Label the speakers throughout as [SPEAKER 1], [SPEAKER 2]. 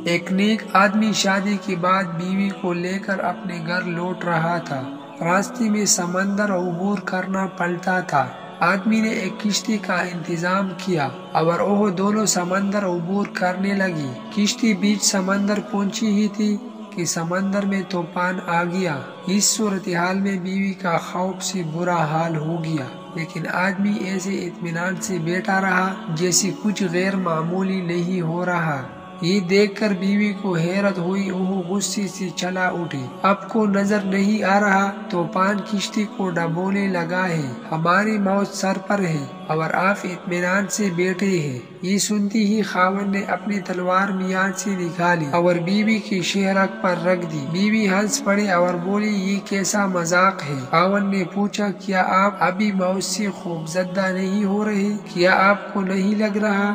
[SPEAKER 1] ایک نیک آدمی شادی کے بعد بیوی کو لے کر اپنے گھر لوٹ رہا تھا۔ راستے میں سمندر عبور کرنا پڑتا تھا۔ آدمی نے ایک کشتی کا انتظام کیا اور وہ دونوں سمندر عبور کرنے لگی۔ کشتی بیچ سمندر پہنچی ہی تھی کہ سمندر میں طوفان آ گیا۔ اس صورتحال میں بیوی کا خوف سے برا حال ہو گیا، لیکن آدمی ایسے اطمینان سے بیٹھا رہا جیسے کچھ غیر معمولی نہیں ہو رہا۔ یہ دیکھ کر بیوی کو حیرت ہوئی، وہ غصے سے چلا اٹھی۔ اب کو نظر نہیں آ رہا طوفان کشتی کو ڈبونے لگا ہے، ہماری موت سر پر ہے اور آپ اطمینان سے بیٹھے ہیں۔ یہ سنتی ہی خاوند نے اپنی تلوار میان سے نکالی اور بیوی کی شہرک پر رکھ دی۔ بیوی ہنس پڑی اور بولی، یہ کیسا مذاق ہے؟ خاوند نے پوچھا، کیا آپ ابھی موت سے خوفزدہ نہیں ہو رہے؟ کیا آپ کو نہیں لگ رہا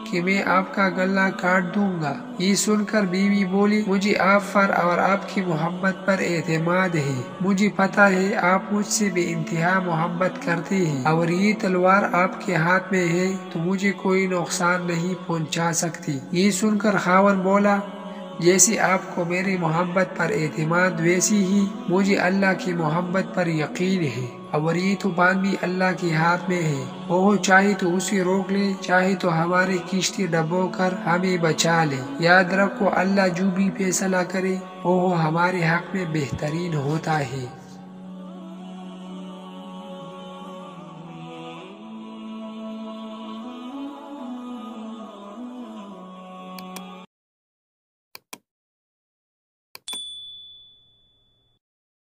[SPEAKER 1] کہ میں آپ کا گلا کاٹ دوں گا؟ یہ سن کر بیوی بولی، مجھے آپ پر اور آپ کی محبت پر اعتماد ہے۔ مجھے پتا ہے آپ مجھ سے بے انتہا محبت کرتے ہیں اور یہ تلوار آپ کے ہاتھ میں ہے تو مجھے کوئی نقصان نہیں پہنچا سکتی۔ یہ سن کر خاوند بولا، جیسے آپ کو میری محبت پر اعتماد ویسی ہی مجھے اللہ کی محبت پر یقین ہے، اور یہ طوفان بھی اللہ کے ہاتھ میں ہے۔ وہ چاہے تو اسے روک لے، چاہے تو ہماری کشتی ڈبو کر ہمیں بچا لے۔ یاد رکھو، اللہ جو بھی فیصلہ کرے وہ ہمارے حق میں بہترین ہوتا ہے۔